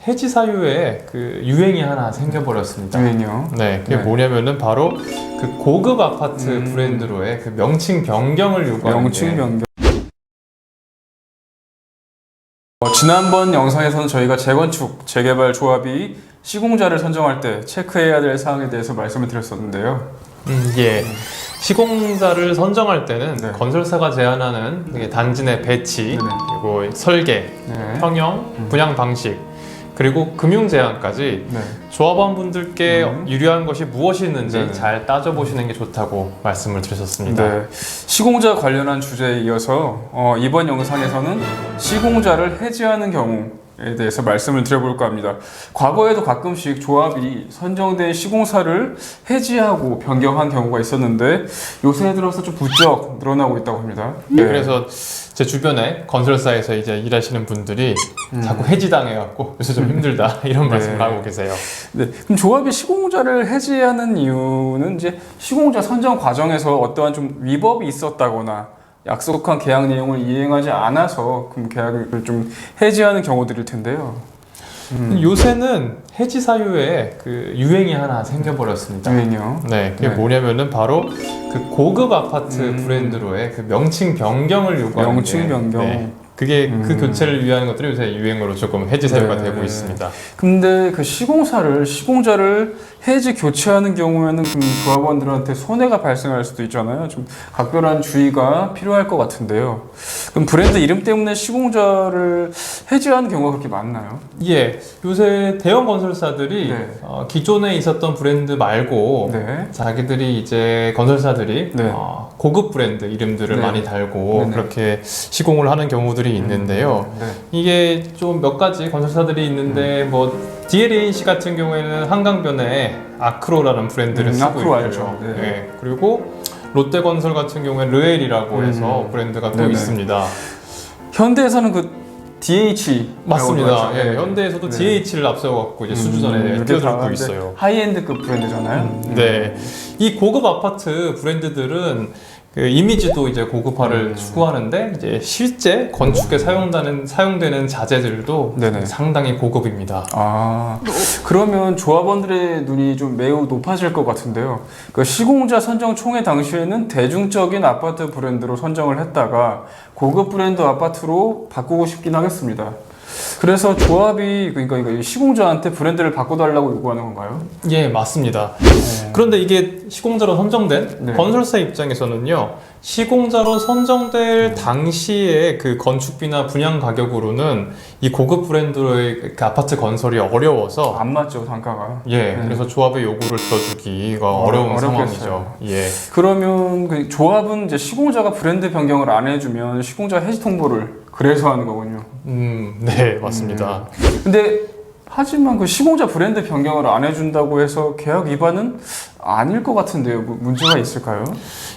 해지 사유에 그 유행이 하나 생겨버렸습니다. 유행이요? 네, 그게 네. 뭐냐면은 바로 그 고급 아파트 브랜드로의 그 명칭 변경을 요구하는 명칭 게 변경. 지난번 영상에서는 저희가 재건축, 재개발 조합이 시공자를 선정할 때 체크해야 될 사항에 대해서 말씀을 드렸었는데요. 예. 시공자를 선정할 때는 네. 건설사가 제안하는 이게 단지 내 배치, 네네. 그리고 설계, 네. 평형, 분양 방식, 그리고 금융 제한까지 네. 조합원분들께 유리한 것이 무엇이 있는지 네네. 잘 따져보시는 게 좋다고 말씀을 드렸었습니다. 네. 시공자 관련한 주제에 이어서 이번 영상에서는 시공자를 해지하는 경우에 대해서 말씀을 드려볼까 합니다. 과거에도 가끔씩 조합이 선정된 시공사를 해지하고 변경한 경우가 있었는데 요새 들어서 좀 부쩍 늘어나고 있다고 합니다. 네. 그래서 제 주변에 건설사에서 이제 일하시는 분들이 자꾸 해지당해갖고 요새 좀 힘들다 이런 말씀을 하고 계세요. 네. 그럼 조합이 시공자를 해지하는 이유는 이제 시공자 선정 과정에서 어떠한 좀 위법이 있었다거나 약속한 계약 내용을 이행하지 않아서 그럼 계약을 좀 해지하는 경우들일 텐데요. 요새는 해지 사유에 그 유행이 하나 생겨버렸습니다. 유행이요? 네, 그게 네. 뭐냐면은 바로 그 고급 아파트 브랜드로의 그 명칭 변경을 요구하는 명칭 게, 변경. 네, 그게 그 교체를 위한 것들이 요새 유행으로 조금 해지 사유가 네. 되고 있습니다. 근데 그 시공자를 해지 교체하는 경우에는 그럼 조합원들한테 손해가 발생할 수도 있잖아요. 좀 각별한 주의가 필요할 것 같은데요. 그럼 브랜드 이름 때문에 시공자를 해지하는 경우가 그렇게 많나요? 예, 요새 대형 건설사들이 네. 기존에 있었던 브랜드 말고 네. 자기들이 이제 건설사들이 네. 고급 브랜드 이름들을 네. 많이 달고 네네. 그렇게 시공을 하는 경우들이 있는데요. 네. 이게 좀 몇 가지 건설사들이 있는데 뭐 DLAC 같은 경우에는 한강변에 아크로라는 브랜드를 쓰고 아크로 있고요. 알죠. 네. 네. 그리고 롯데건설 같은 경우에는 르엘이라고 해서 브랜드가 또 네네. 있습니다. 현대에서는 그 DH 맞습니다. 예, 현대에서도 DH를 앞세워갖고 이제 수주전에 뛰어들고 있어요. 하이엔드급 브랜드잖아요. 네, 이 고급 아파트 브랜드들은 그 이미지도 이제 고급화를 추구하는데 이제 실제 건축에 사용되는 자재들도 네네. 상당히 고급입니다. 아, 그러면 조합원들의 눈이 좀 매우 높아질 것 같은데요. 그 시공자 선정 총회 당시에는 대중적인 아파트 브랜드로 선정을 했다가 고급 브랜드 아파트로 바꾸고 싶긴 하겠습니다. 그래서 조합이 그러니까 이 시공자한테 브랜드를 바꿔달라고 요구하는 건가요? 예, 맞습니다. 그런데 이게 시공자로 선정된 네. 건설사 입장에서는요, 시공자로 선정될 당시의 그 건축비나 분양 가격으로는 이 고급 브랜드의 그 아파트 건설이 어려워서 안 맞죠, 단가가. 예, 그래서 조합의 요구를 들어주기가 어려운 어렵겠어요. 상황이죠. 예. 그러면 그 조합은 이제 시공자가 브랜드 변경을 안 해주면 시공자 해지 통보를 그래서 하는 거군요. 네, 맞습니다. 근데 하지만 그 시공자 브랜드 변경을 안 해준다고 해서 계약 위반은 아닐 것 같은데요. 문제가 있을까요?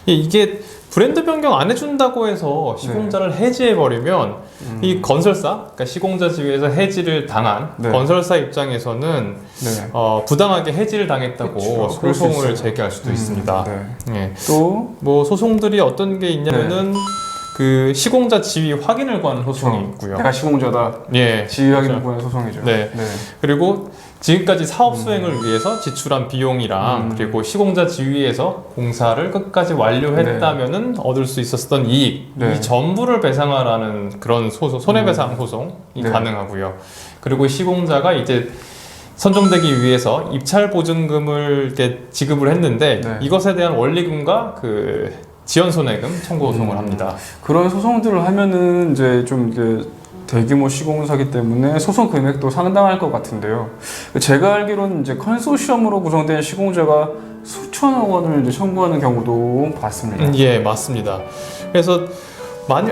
예, 이게 브랜드 변경 안 해준다고 해서 시공자를 해지해버리면 이 건설사, 그러니까 시공자 지위에서 해지를 당한 네. 건설사 입장에서는 네. 부당하게 해지를 당했다고 그렇죠. 그럴 수 소송을 있어요. 제기할 수도 있습니다. 네. 예. 또 뭐 소송들이 어떤 게 있냐면은 그 시공자 지위 확인을 구하는 소송이 있고요. 내가 시공자다. 예. 지위 확인을 구하는 소송이죠. 네. 그리고 지금까지 사업 수행을 위해서 지출한 비용이랑 그리고 시공자 지위에서 공사를 끝까지 완료했다면은 얻을 수 있었던 이익 네. 이 전부를 배상하라는 그런 손해배상 소송이 가능하고요. 그리고 시공자가 이제 선정되기 위해서 입찰 보증금을 이렇게 지급을 했는데 이것에 대한 원리금과 그 지연 손해금 청구 소송을 합니다. 그런 소송들을 하면은 이제 좀 이제 대규모 시공사기 때문에 소송 금액도 상당할 것 같은데요. 제가 알기로는 이제 컨소시엄으로 구성된 시공자가 수천억 원을 이제 청구하는 경우도 봤습니다. 예, 맞습니다. 그래서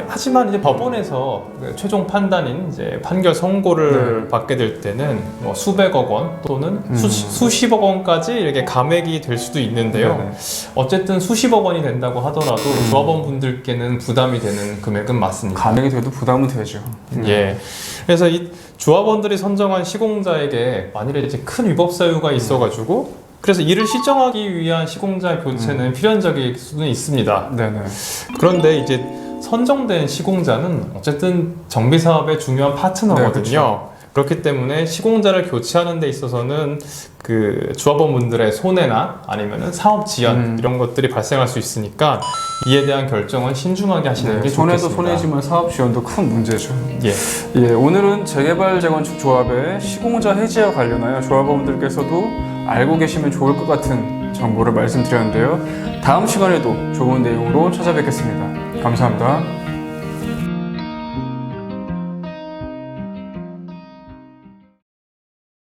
하지만 이제 법원에서 그 최종 판단인 이제 판결 선고를 받게 될 때는 뭐 수백억 원 또는 수십억 원까지 이렇게 감액이 될 수도 있는데요. 어쨌든 수십억 원이 된다고 하더라도 조합원분들께는 부담이 되는 금액은 맞습니다. 감액이 돼도 부담은 되죠. 예. 그래서 이 조합원들이 선정한 시공자에게 만일에 이제 큰 위법 사유가 있어가지고 그래서 이를 시정하기 위한 시공자 교체는 필연적일 수는 있습니다. 네네. 그런데 이제 선정된 시공자는 어쨌든 정비 사업의 중요한 파트너거든요. 그렇기 때문에 시공자를 교체하는 데 있어서는 그 조합원분들의 손해나 아니면은 사업 지연 이런 것들이 발생할 수 있으니까 이에 대한 결정은 신중하게 하시는 게 손해도 좋겠습니다. 손해지만 사업 지원도 큰 문제죠. 예. 예, 오늘은 재개발 재건축 조합의 시공자 해지와 관련하여 조합원분들께서도 알고 계시면 좋을 것 같은 정보를 말씀드렸는데요. 다음 시간에도 좋은 내용으로 찾아뵙겠습니다. 감사합니다.